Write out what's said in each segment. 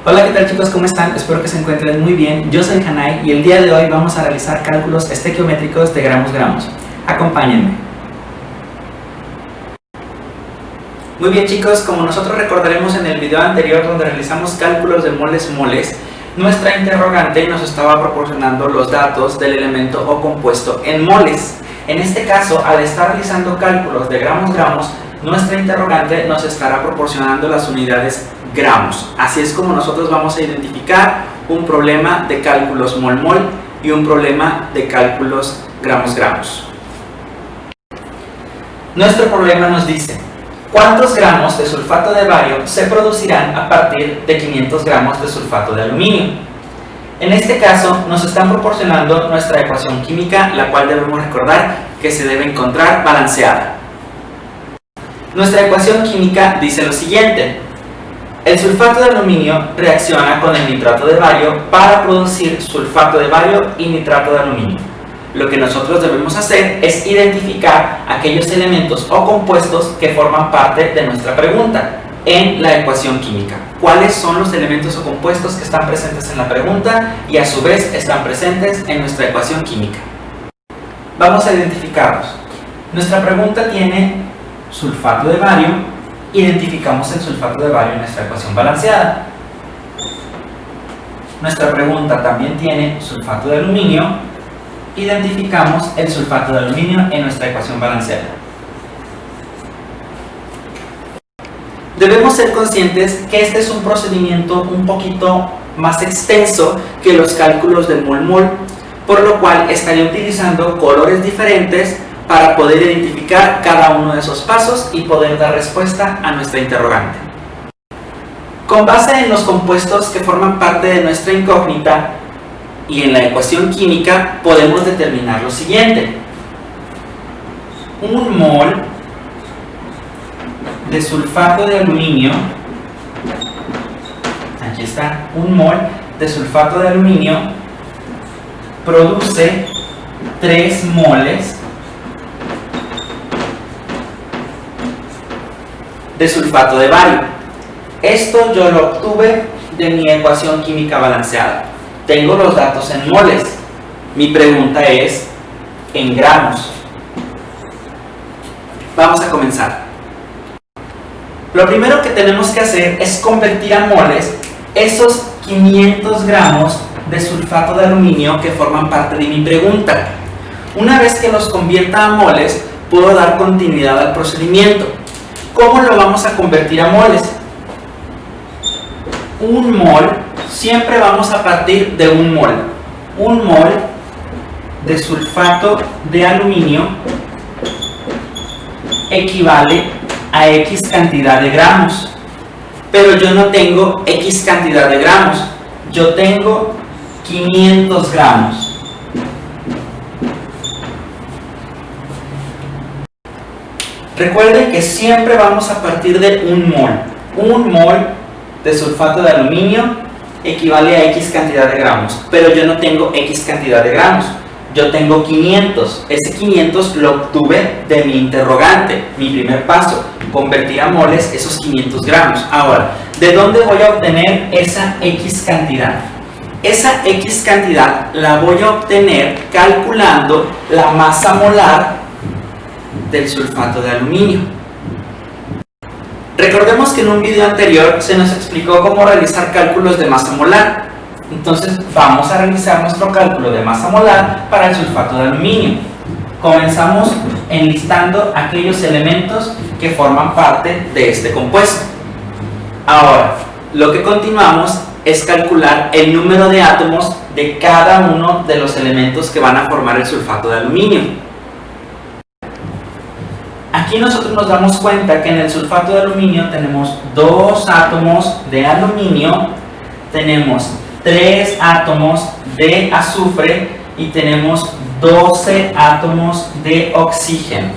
Hola, ¿qué tal chicos? ¿Cómo están? Espero que se encuentren muy bien. Yo soy Hanay y el día de hoy vamos a realizar cálculos estequiométricos de gramos-gramos. Acompáñenme. Muy bien chicos, como nosotros recordaremos en el video anterior donde realizamos cálculos de moles-moles, nuestra interrogante nos estaba proporcionando los datos del elemento o compuesto en moles. En este caso, al estar realizando cálculos de gramos-gramos, nuestra interrogante nos estará proporcionando las unidades gramos. Así es como nosotros vamos a identificar un problema de cálculos mol-mol y un problema de cálculos gramos-gramos. Nuestro problema nos dice: ¿cuántos gramos de sulfato de bario se producirán a partir de 500 gramos de sulfato de aluminio? En este caso nos están proporcionando nuestra ecuación química, la cual debemos recordar que se debe encontrar balanceada. Nuestra ecuación química dice lo siguiente: el sulfato de aluminio reacciona con el nitrato de bario para producir sulfato de bario y nitrato de aluminio. Lo que nosotros debemos hacer es identificar aquellos elementos o compuestos que forman parte de nuestra pregunta en la ecuación química. ¿Cuáles son los elementos o compuestos que están presentes en la pregunta y a su vez están presentes en nuestra ecuación química? Vamos a identificarlos. Nuestra pregunta tiene sulfato de bario. Identificamos el sulfato de bario en nuestra ecuación balanceada. Nuestra pregunta también tiene sulfato de aluminio. Identificamos el sulfato de aluminio en nuestra ecuación balanceada. Debemos ser conscientes que este es un procedimiento un poquito más extenso que los cálculos del mol-mol, por lo cual estaré utilizando colores diferentes para poder identificar cada uno de esos pasos y poder dar respuesta a nuestra interrogante. Con base en los compuestos que forman parte de nuestra incógnita y en la ecuación química podemos determinar lo siguiente: un mol de sulfato de aluminio, aquí está, un mol de sulfato de aluminio produce 3 moles de sulfato de bario. Esto yo lo obtuve de mi ecuación química balanceada. Tengo los datos en moles. Mi pregunta es en gramos. Vamos a comenzar. Lo primero que tenemos que hacer es convertir a moles esos 500 gramos de sulfato de aluminio que forman parte de mi pregunta. Una vez que los convierta a moles, puedo dar continuidad al procedimiento. ¿Cómo lo vamos a convertir a moles? Un mol, siempre vamos a partir de un mol. Un mol de sulfato de aluminio equivale a X cantidad de gramos. Pero yo no tengo X cantidad de gramos. Yo tengo 500 gramos. Recuerden que siempre vamos a partir de un mol. Un mol de sulfato de aluminio equivale a X cantidad de gramos, pero yo no tengo X cantidad de gramos. Yo tengo 500. Ese 500 lo obtuve de mi interrogante, mi primer paso, convertir a moles esos 500 gramos. Ahora, ¿de dónde voy a obtener esa X cantidad? Esa X cantidad la voy a obtener calculando la masa molar del sulfato de aluminio. Recordemos que en un video anterior se nos explicó cómo realizar cálculos de masa molar. Entonces vamos a realizar nuestro cálculo de masa molar para el sulfato de aluminio. Comenzamos enlistando aquellos elementos que forman parte de este compuesto. Ahora, lo que continuamos es calcular el número de átomos de cada uno de los elementos que van a formar el sulfato de aluminio. Aquí nosotros nos damos cuenta que en el sulfato de aluminio tenemos 2 átomos de aluminio, tenemos 3 átomos de azufre y tenemos 12 átomos de oxígeno.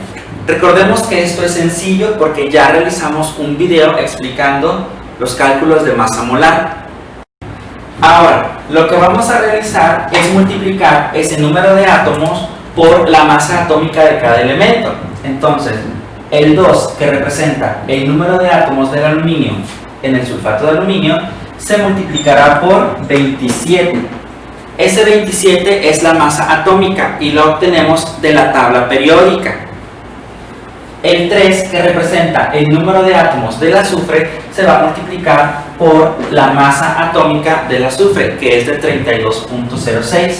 Recordemos que esto es sencillo porque ya realizamos un video explicando los cálculos de masa molar. Ahora, lo que vamos a realizar es multiplicar ese número de átomos por la masa atómica de cada elemento. Entonces, el 2, que representa el número de átomos del aluminio en el sulfato de aluminio, se multiplicará por 27. Ese 27 es la masa atómica y lo obtenemos de la tabla periódica. El 3, que representa el número de átomos del azufre, se va a multiplicar por la masa atómica del azufre, que es de 32.06.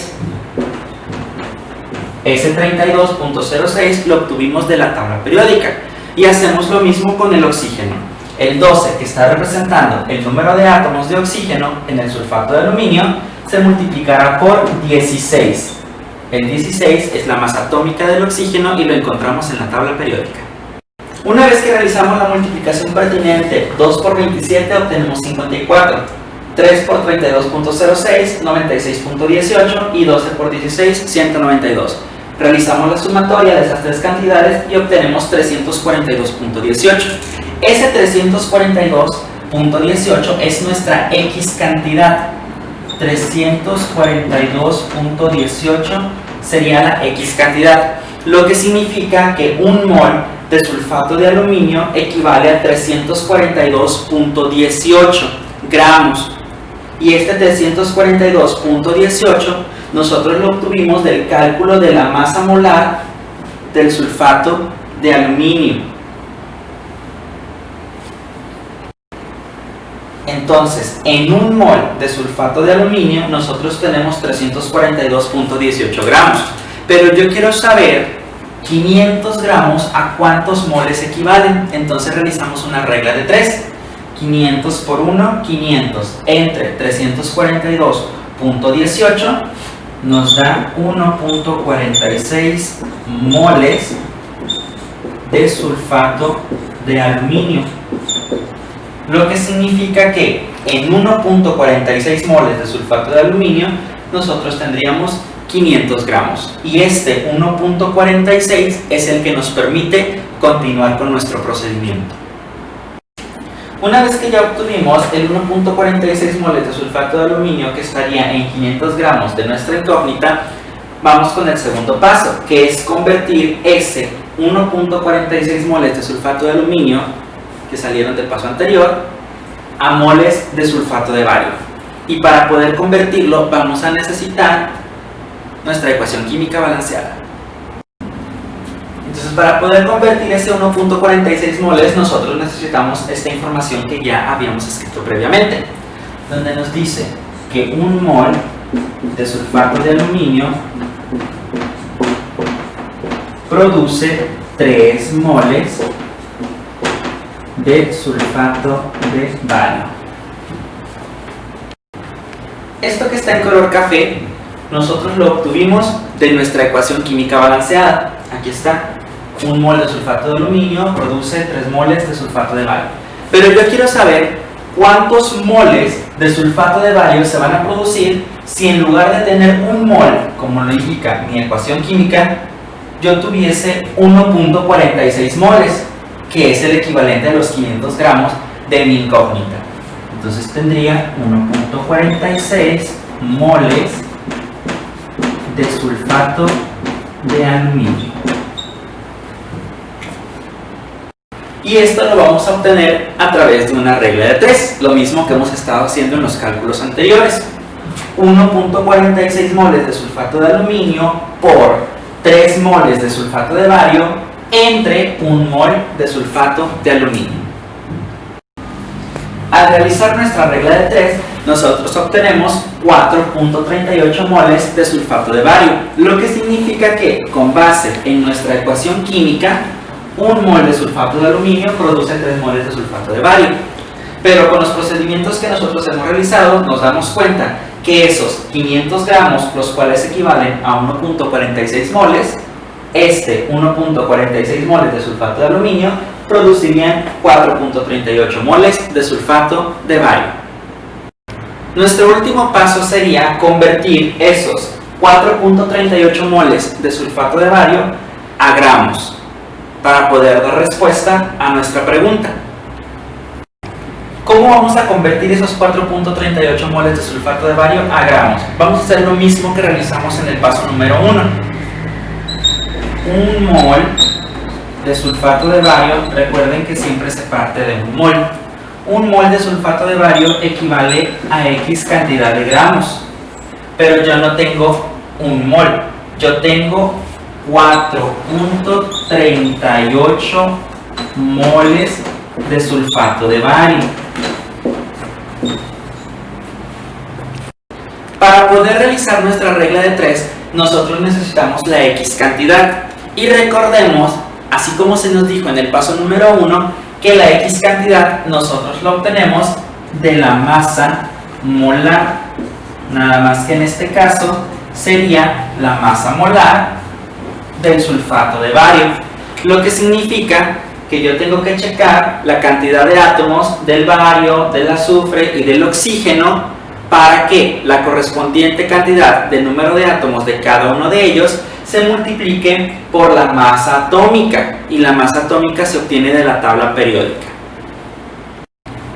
Ese 32.06 lo obtuvimos de la tabla periódica. Y hacemos lo mismo con el oxígeno. El 12, que está representando el número de átomos de oxígeno en el sulfato de aluminio, se multiplicará por 16. El 16 es la masa atómica del oxígeno y lo encontramos en la tabla periódica. Una vez que realizamos la multiplicación pertinente, 2 por 27 obtenemos 54, 3 por 32.06, 96.18 y 12 por 16, 192. Realizamos la sumatoria de esas tres cantidades y obtenemos 342.18. Ese 342.18 es nuestra X cantidad. 342.18 sería la X cantidad, lo que significa que un mol de sulfato de aluminio equivale a 342.18 gramos. Y este 342.18 nosotros lo obtuvimos del cálculo de la masa molar del sulfato de aluminio. Entonces, en un mol de sulfato de aluminio nosotros tenemos 342.18 gramos. Pero yo quiero saber 500 gramos a cuántos moles equivalen. Entonces realizamos una regla de 3. 500 por 1, 500 entre 342.18 nos da 1.46 moles de sulfato de aluminio. Lo que significa que en 1.46 moles de sulfato de aluminio nosotros tendríamos 500 gramos. Y este 1.46 es el que nos permite continuar con nuestro procedimiento. Una vez que ya obtuvimos el 1.46 moles de sulfato de aluminio, que estaría en 500 gramos de nuestra incógnita, vamos con el segundo paso, que es convertir ese 1.46 moles de sulfato de aluminio, que salieron del paso anterior, a moles de sulfato de bario. Y para poder convertirlo vamos a necesitar nuestra ecuación química balanceada. Entonces, para poder convertir ese 1.46 moles, nosotros necesitamos esta información que ya habíamos escrito previamente, donde nos dice que un mol de sulfato de aluminio produce 3 moles de sulfato de bario. Esto que está en color café, nosotros lo obtuvimos de nuestra ecuación química balanceada. Aquí está. Un mol de sulfato de aluminio produce 3 moles de sulfato de bario. Pero yo quiero saber cuántos moles de sulfato de bario se van a producir si en lugar de tener un mol, como lo indica mi ecuación química, yo tuviese 1.46 moles, que es el equivalente a los 500 gramos de mi incógnita. Entonces tendría 1.46 moles de sulfato de aluminio. Y esto lo vamos a obtener a través de una regla de 3, lo mismo que hemos estado haciendo en los cálculos anteriores. 1.46 moles de sulfato de aluminio por 3 moles de sulfato de bario entre 1 mol de sulfato de aluminio. Al realizar nuestra regla de 3, nosotros obtenemos 4.38 moles de sulfato de bario, lo que significa que, con base en nuestra ecuación química, 1 mol de sulfato de aluminio produce 3 moles de sulfato de bario. Pero con los procedimientos que nosotros hemos realizado, nos damos cuenta que esos 500 gramos, los cuales equivalen a 1.46 moles, este 1.46 moles de sulfato de aluminio producirían 4.38 moles de sulfato de bario. Nuestro último paso sería convertir esos 4.38 moles de sulfato de bario a gramos para poder dar respuesta a nuestra pregunta. ¿Cómo vamos a convertir esos 4.38 moles de sulfato de bario a gramos? Vamos a hacer lo mismo que realizamos en el paso número 1. 1 mol de sulfato de bario, recuerden que siempre se parte de 1 mol. un mol de sulfato de bario equivale a X cantidad de gramos, pero yo no tengo un mol, yo tengo 4.38 moles de sulfato de bario. Para poder realizar nuestra regla de 3, nosotros necesitamos la X cantidad. Y recordemos, así como se nos dijo en el paso número 1, que la X cantidad nosotros la obtenemos de la masa molar. Nada más que en este caso sería la masa molar del sulfato de bario. Lo que significa que yo tengo que checar la cantidad de átomos del bario, del azufre y del oxígeno para que la correspondiente cantidad de número de átomos de cada uno de ellos se multiplique por la masa atómica, y la masa atómica se obtiene de la tabla periódica.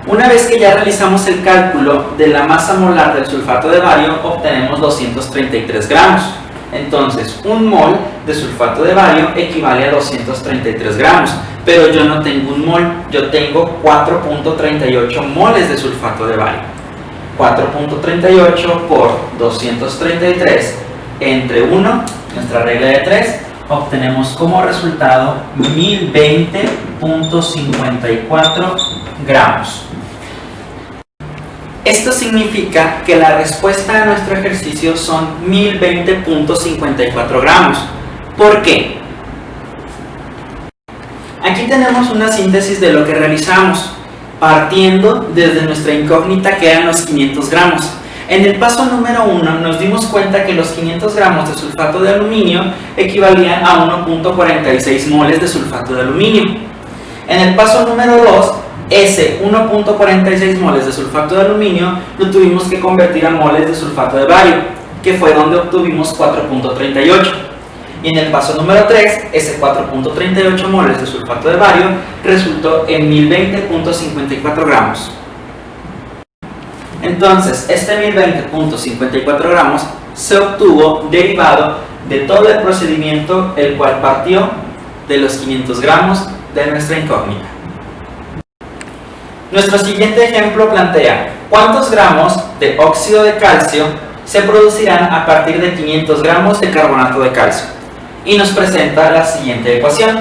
Una vez que ya realizamos el cálculo de la masa molar del sulfato de bario, obtenemos 233 gramos. Entonces, un mol de sulfato de bario equivale a 233 gramos, pero yo no tengo un mol, yo tengo 4.38 moles de sulfato de bario. 4.38 por 233 entre 1, nuestra regla de 3, obtenemos como resultado 1020.54 gramos. Esto significa que la respuesta a nuestro ejercicio son 1020.54 gramos. ¿Por qué? Aquí tenemos una síntesis de lo que realizamos, partiendo desde nuestra incógnita que eran los 500 gramos. En el paso número 1 nos dimos cuenta que los 500 gramos de sulfato de aluminio equivalían a 1.46 moles de sulfato de aluminio. En el paso número 2, ese 1.46 moles de sulfato de aluminio lo tuvimos que convertir a moles de sulfato de bario, que fue donde obtuvimos 4.38. Y en el paso número 3, ese 4.38 moles de sulfato de bario resultó en 1020.54 gramos. Entonces, este 1020.54 gramos se obtuvo derivado de todo el procedimiento, el cual partió de los 500 gramos de nuestra incógnita. Nuestro siguiente ejemplo plantea cuántos gramos de óxido de calcio se producirán a partir de 500 gramos de carbonato de calcio. Y nos presenta la siguiente ecuación.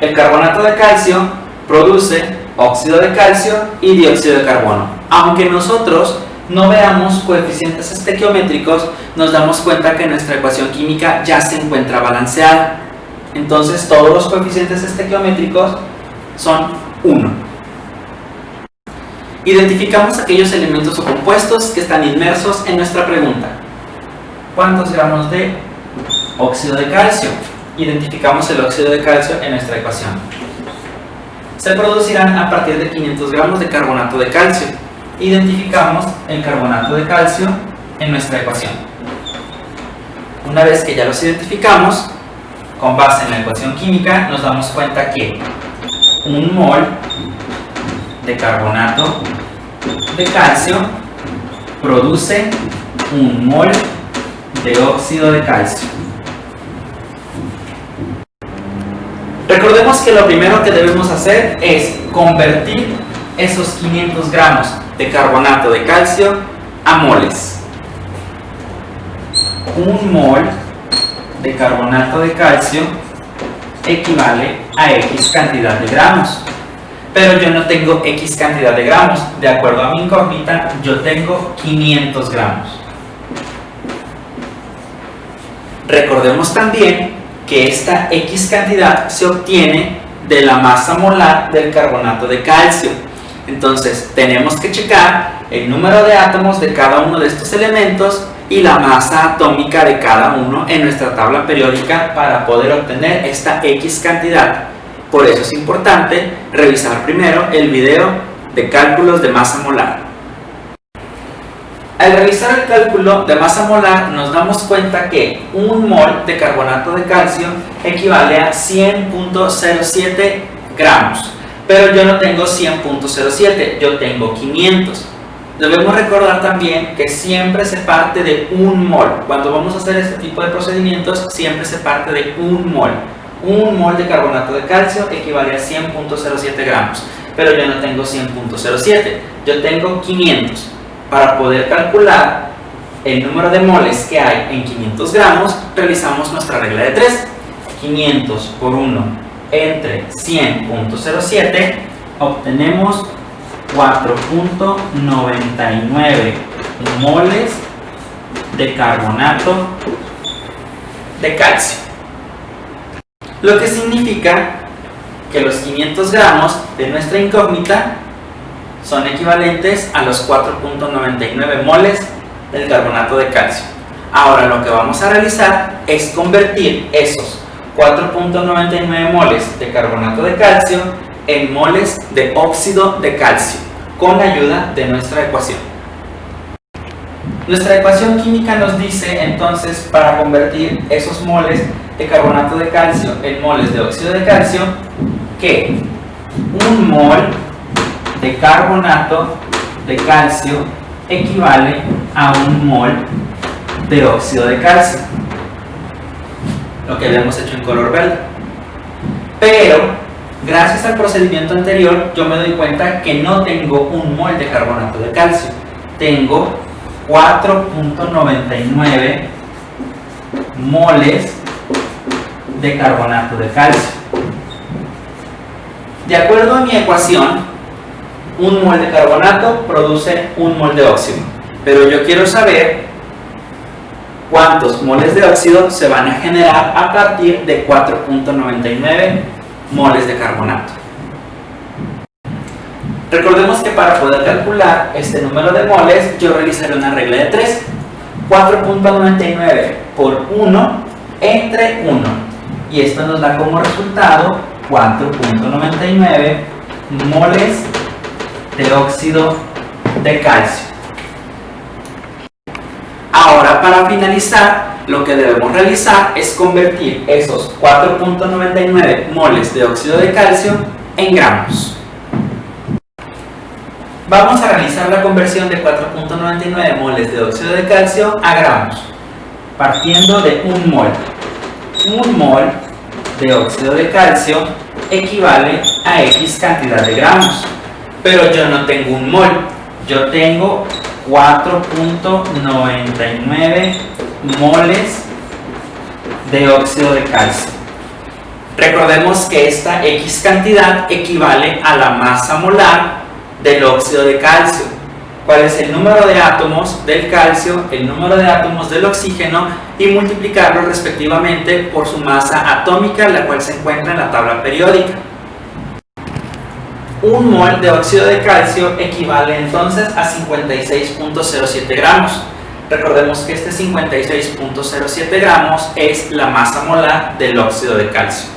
El carbonato de calcio produce óxido de calcio y dióxido de carbono. Aunque nosotros no veamos coeficientes estequiométricos, nos damos cuenta que nuestra ecuación química ya se encuentra balanceada. Entonces todos los coeficientes estequiométricos son 1. Identificamos aquellos elementos o compuestos que están inmersos en nuestra pregunta. ¿Cuántos gramos de óxido de calcio? Identificamos el óxido de calcio en nuestra ecuación. Se producirán a partir de 500 gramos de carbonato de calcio. Identificamos el carbonato de calcio en nuestra ecuación. Una vez que ya los identificamos, con base en la ecuación química, nos damos cuenta que un mol de carbonato de calcio produce un mol de óxido de calcio. Recordemos que lo primero que debemos hacer es convertir esos 500 gramos de carbonato de calcio a moles. Un mol de carbonato de calcio equivale a X cantidad de gramos. Pero yo no tengo X cantidad de gramos. De acuerdo a mi incógnita, yo tengo 500 gramos. Recordemos también que esta X cantidad se obtiene de la masa molar del carbonato de calcio. Entonces, tenemos que checar el número de átomos de cada uno de estos elementos y la masa atómica de cada uno en nuestra tabla periódica para poder obtener esta X cantidad. Por eso es importante revisar primero el video de cálculos de masa molar. Al realizar el cálculo de masa molar nos damos cuenta que un mol de carbonato de calcio equivale a 100.07 gramos. Pero yo no tengo 100.07, yo tengo 500. Debemos recordar también que siempre se parte de un mol. Cuando vamos a hacer este tipo de procedimientos, siempre se parte de un mol. Un mol de carbonato de calcio equivale a 100.07 gramos. pero yo no tengo 100.07, yo tengo 500. Para poder calcular el número de moles que hay en 500 gramos, realizamos nuestra regla de 3. 500 por 1 entre 100.07, obtenemos 4.99 moles de carbonato de calcio. Lo que significa que los 500 gramos de nuestra incógnita son equivalentes a los 4.99 moles del carbonato de calcio. Ahora lo que vamos a realizar es convertir esos 4.99 moles de carbonato de calcio en moles de óxido de calcio con la ayuda de nuestra ecuación. Nuestra ecuación química nos dice entonces, para convertir esos moles de carbonato de calcio en moles de óxido de calcio, que un mol de carbonato de calcio equivale a un mol de óxido de calcio, lo que habíamos hecho en color verde. Pero gracias al procedimiento anterior yo me doy cuenta que no tengo un mol de carbonato de calcio, tengo 4.99 moles de carbonato de calcio. De acuerdo a mi ecuación, un mol de carbonato produce un mol de óxido, pero yo quiero saber cuántos moles de óxido se van a generar a partir de 4.99 moles de carbonato. Recordemos que para poder calcular este número de moles, yo realizaré una regla de 3. 4.99 por 1 entre 1. Y esto nos da como resultado 4.99 moles de óxido de calcio. Ahora, para finalizar, lo que debemos realizar es convertir esos 4.99 moles de óxido de calcio en gramos. Vamos a realizar la conversión de 4.99 moles de óxido de calcio a gramos, partiendo de un mol. Un mol de óxido de calcio equivale a X cantidad de gramos, pero yo no tengo un mol, yo tengo 4.99 moles de óxido de calcio. Recordemos que esta X cantidad equivale a la masa molar del óxido de calcio. ¿Cuál es el número de átomos del calcio, el número de átomos del oxígeno y multiplicarlos respectivamente por su masa atómica, la cual se encuentra en la tabla periódica? Un mol de óxido de calcio equivale entonces a 56.07 gramos. Recordemos que este 56.07 gramos es la masa molar del óxido de calcio.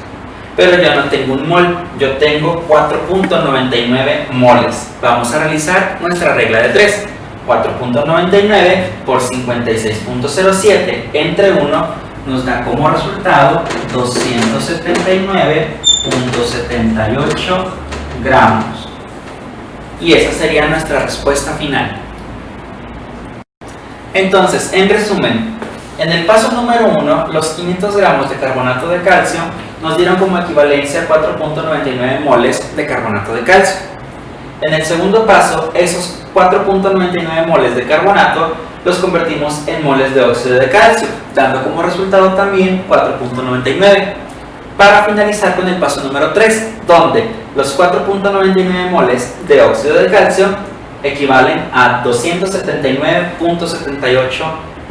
Pero yo no tengo un mol, yo tengo 4.99 moles. Vamos a realizar nuestra regla de 3. 4.99 por 56.07 entre 1 nos da como resultado 279.78 gramos. Y esa sería nuestra respuesta final. Entonces, en resumen, en el paso número 1, los 500 gramos de carbonato de calcio nos dieron como equivalencia a 4.99 moles de carbonato de calcio. En el segundo paso, esos 4.99 moles de carbonato los convertimos en moles de óxido de calcio, dando como resultado también 4.99. Para finalizar con el paso número 3, donde los 4.99 moles de óxido de calcio equivalen a 279.78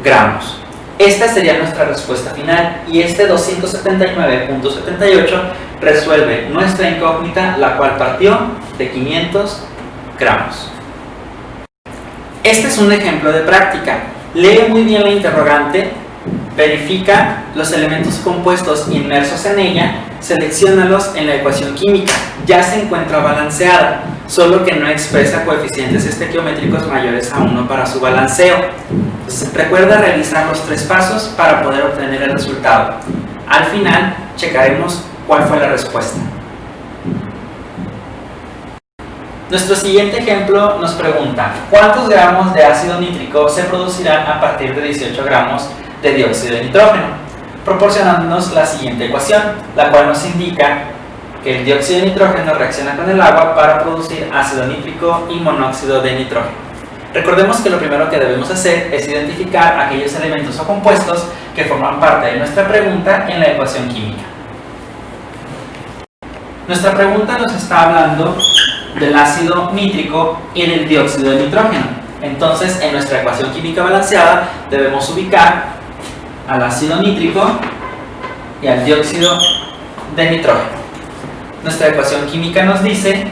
gramos. Esta sería nuestra respuesta final y este 279.78 resuelve nuestra incógnita, la cual partió de 500 gramos. Este es un ejemplo de práctica. Lee muy bien la interrogante, verifica los elementos compuestos inmersos en ella, selecciónalos en la ecuación química. Ya se encuentra balanceada, solo que no expresa coeficientes estequiométricos mayores a 1 para su balanceo. Entonces, recuerda realizar los 3 pasos para poder obtener el resultado. Al final, checaremos cuál fue la respuesta. Nuestro siguiente ejemplo nos pregunta: ¿cuántos gramos de ácido nítrico se producirán a partir de 18 gramos de dióxido de nitrógeno? Proporcionándonos la siguiente ecuación, la cual nos indica que el dióxido de nitrógeno reacciona con el agua para producir ácido nítrico y monóxido de nitrógeno. Recordemos que lo primero que debemos hacer es identificar aquellos elementos o compuestos que forman parte de nuestra pregunta en la ecuación química. Nuestra pregunta nos está hablando del ácido nítrico y del dióxido de nitrógeno. Entonces, en nuestra ecuación química balanceada debemos ubicar al ácido nítrico y al dióxido de nitrógeno. Nuestra ecuación química nos dice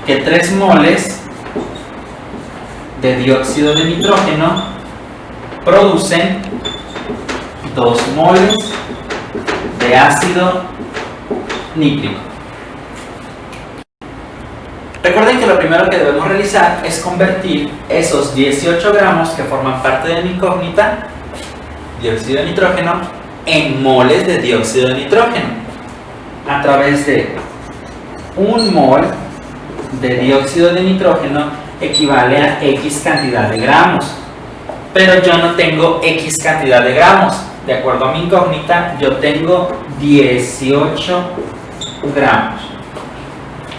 que 3 moles de dióxido de nitrógeno producen 2 moles de ácido nítrico. Recuerden que lo primero que debemos realizar es convertir esos 18 gramos que forman parte de mi incógnita, dióxido de nitrógeno, en moles de dióxido de nitrógeno a través de 1 mol de dióxido de nitrógeno equivale a X cantidad de gramos, pero yo no tengo X cantidad de gramos. De acuerdo a mi incógnita, yo tengo 18 gramos.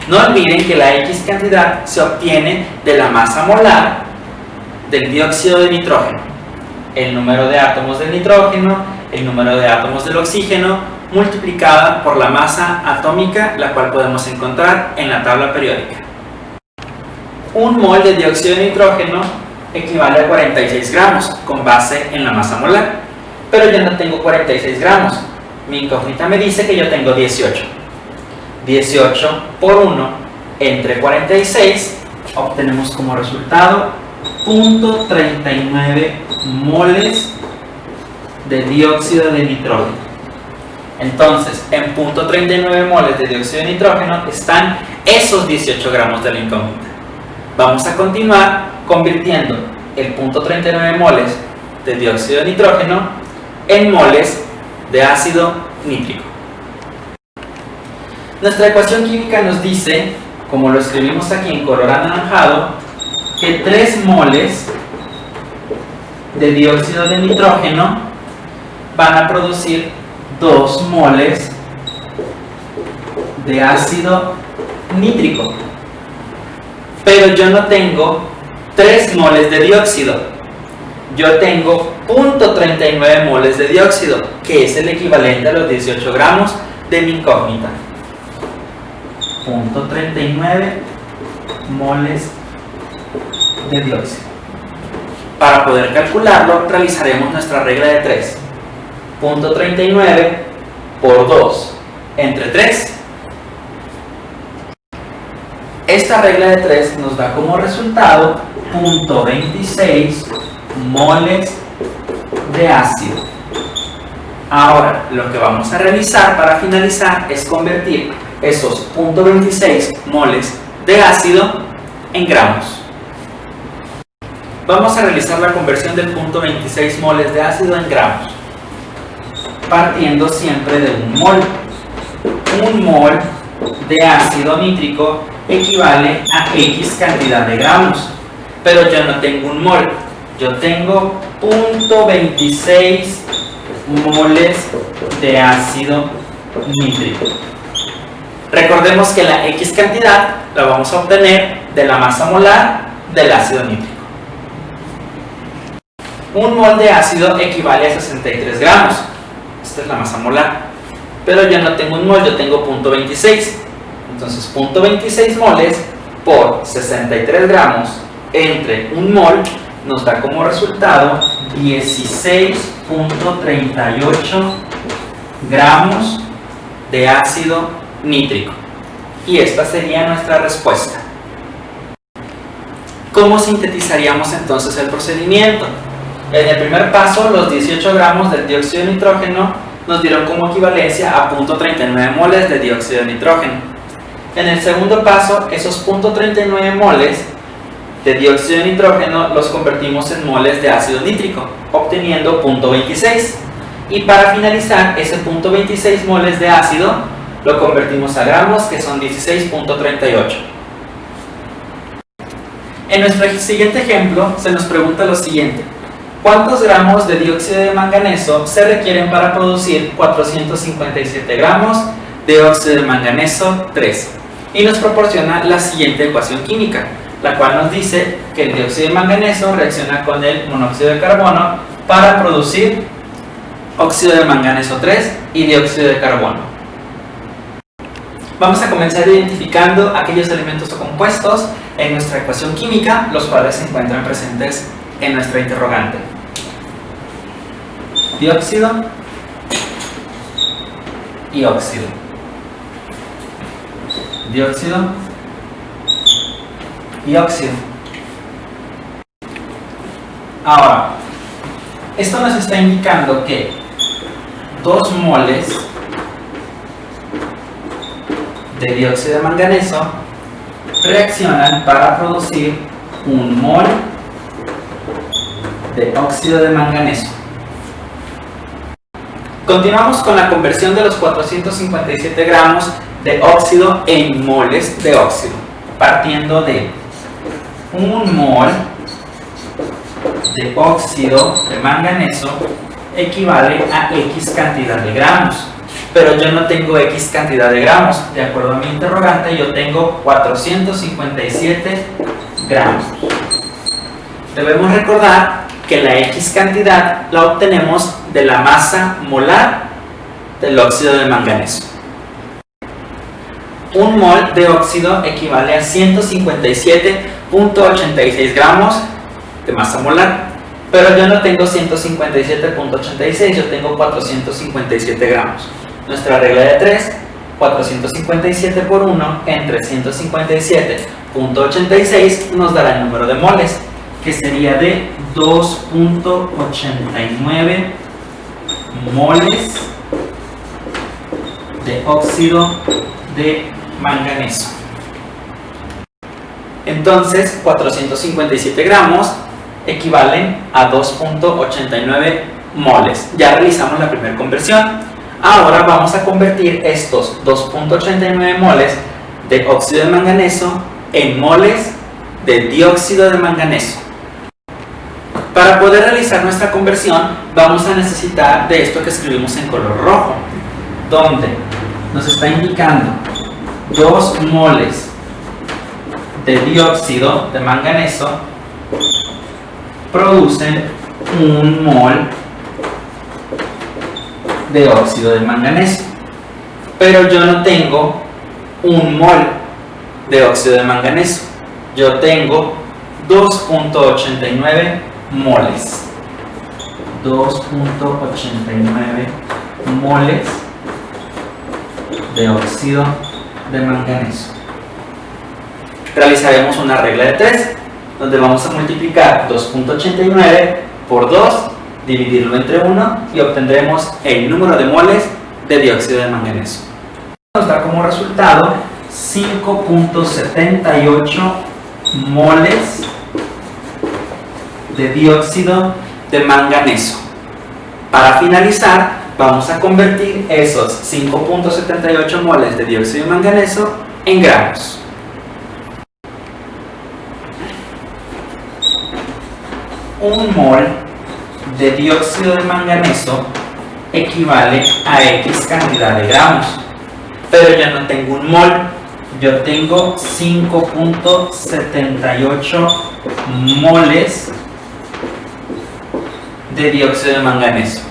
No olviden que la X cantidad se obtiene de la masa molar del dióxido de nitrógeno, el número de átomos del nitrógeno, el número de átomos del oxígeno, multiplicada por la masa atómica, la cual podemos encontrar en la tabla periódica. 1 mol de dióxido de nitrógeno equivale a 46 gramos con base en la masa molar, pero yo no tengo 46 gramos. Mi incógnita me dice que yo tengo 18. 18 por 1 entre 46 obtenemos como resultado 0.39 moles de dióxido de nitrógeno. Entonces, en 0.39 moles de dióxido de nitrógeno están esos 18 gramos de la incógnita. Vamos a continuar convirtiendo el 0.39 moles de dióxido de nitrógeno en moles de ácido nítrico. Nuestra ecuación química nos dice, como lo escribimos aquí en color anaranjado, que 3 moles de dióxido de nitrógeno van a producir 2 moles de ácido nítrico. Pero yo no tengo 3 moles de dióxido, yo tengo 0.39 moles de dióxido, que es el equivalente a los 18 gramos de mi incógnita. 0.39 moles de dióxido. Para poder calcularlo, realizaremos nuestra regla de 3. 0.39 por 2 entre 3. Esta regla de 3 nos da como resultado 0.26 moles de ácido. Ahora, lo que vamos a realizar para finalizar es convertir esos 0.26 moles de ácido en gramos. Vamos a realizar la conversión del 0.26 moles de ácido en gramos, partiendo siempre de 1 mol. 1 mol de ácido nítrico equivale a X cantidad de gramos, pero yo no tengo 1 mol, yo tengo 0.26 moles de ácido nítrico. Recordemos que la X cantidad la vamos a obtener de la masa molar del ácido nítrico. 1 mol de ácido equivale a 63 gramos. Esta es la masa molar. Pero yo no tengo 1 mol, yo tengo 0.26. Entonces 0.26 moles por 63 gramos entre 1 mol nos da como resultado 16.38 gramos de ácido nítrico. Y esta sería nuestra respuesta. ¿Cómo sintetizaríamos entonces el procedimiento? En el primer paso, los 18 gramos del dióxido de nitrógeno nos dieron como equivalencia a 0.39 moles de dióxido de nitrógeno. En el segundo paso, esos 0.39 moles de dióxido de nitrógeno los convertimos en moles de ácido nítrico, obteniendo 0.26. Y para finalizar, ese 0.26 moles de ácido lo convertimos a gramos, que son 16.38. En nuestro siguiente ejemplo, se nos pregunta lo siguiente: ¿cuántos gramos de dióxido de manganeso se requieren para producir 457 gramos de óxido de manganeso 3 y nos proporciona la siguiente ecuación química, la cual nos dice que el dióxido de manganeso reacciona con el monóxido de carbono para producir óxido de manganeso 3 y dióxido de carbono. Vamos a comenzar identificando aquellos elementos o compuestos en nuestra ecuación química, los cuales se encuentran presentes en nuestra interrogante. Dióxido y óxido. Dióxido y óxido. Ahora, esto nos está indicando que 2 moles de dióxido de manganeso reaccionan para producir 1 mol de óxido de manganeso. Continuamos con la conversión de los 457 gramos de óxido en moles de óxido, partiendo de 1 mol de óxido de manganeso equivale a X cantidad de gramos. Pero yo no tengo X cantidad de gramos. De acuerdo a mi interrogante, yo tengo 457 gramos. Debemos recordar que la X cantidad la obtenemos de la masa molar del óxido de manganeso. 1 mol de óxido equivale a 157.86 gramos de masa molar. Pero yo no tengo 157.86, yo tengo 457 gramos. Nuestra regla de 3, 457 por 1 entre 157.86 nos dará el número de moles, que sería de 2.89 moles de óxido de manganeso. Entonces, 457 gramos equivalen a 2.89 moles. Ya realizamos la primera conversión. Ahora vamos a convertir estos 2.89 moles de óxido de manganeso en moles de dióxido de manganeso. Para poder realizar nuestra conversión vamos a necesitar de esto que escribimos en color rojo, donde nos está indicando 2 moles de dióxido de manganeso producen 1 mol de óxido de manganeso, pero yo no tengo 1 mol de óxido de manganeso, yo tengo 2.89 moles. 2.89 moles de óxido de manganeso. Realizaremos una regla de 3, donde vamos a multiplicar 2.89 por 2, dividirlo entre 1 y obtendremos el número de moles de dióxido de manganeso. Nos da como resultado 5.78 moles de dióxido de manganeso. Para finalizar, vamos a convertir esos 5.78 moles de dióxido de manganeso en gramos. Un mol de dióxido de manganeso equivale a X cantidad de gramos, pero yo no tengo 1 mol, yo tengo 5.78 moles de dióxido de manganeso.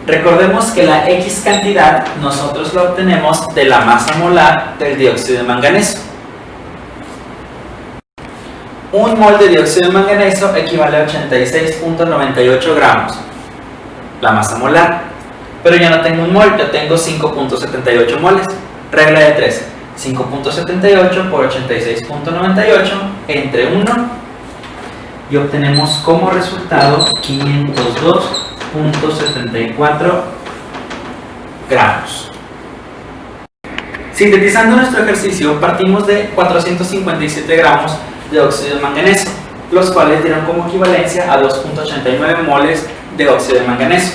Recordemos que la X cantidad nosotros la obtenemos de la masa molar del dióxido de manganeso. 1 mol de dióxido de manganeso equivale a 86.98 gramos, la masa molar. Pero yo no tengo 1 mol, yo tengo 5.78 moles. Regla de 3, 5.78 por 86.98 entre 1 y obtenemos como resultado 502.74 gramos. Sintetizando nuestro ejercicio, partimos de 457 gramos de óxido de manganeso, los cuales dieron como equivalencia a 2.89 moles de óxido de manganeso.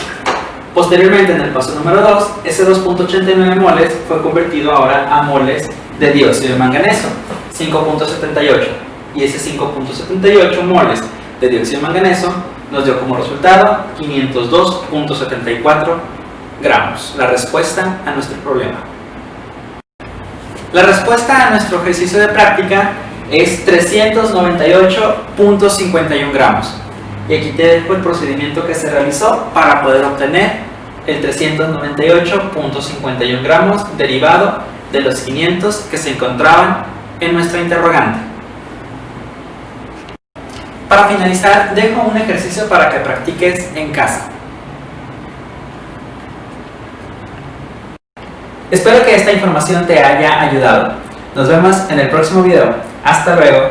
Posteriormente, en el paso número 2, ese 2.89 moles fue convertido ahora a moles de dióxido de manganeso, 5.78, y ese 5.78 moles de dióxido de manganeso nos dio como resultado 502.74 gramos, la respuesta a nuestro problema. La respuesta a nuestro ejercicio de práctica es 398.51 gramos. Y aquí te dejo el procedimiento que se realizó para poder obtener el 398.51 gramos derivado de los 500 que se encontraban en nuestra interrogante. Para finalizar, dejo un ejercicio para que practiques en casa. Espero que esta información te haya ayudado. Nos vemos en el próximo video. Hasta luego.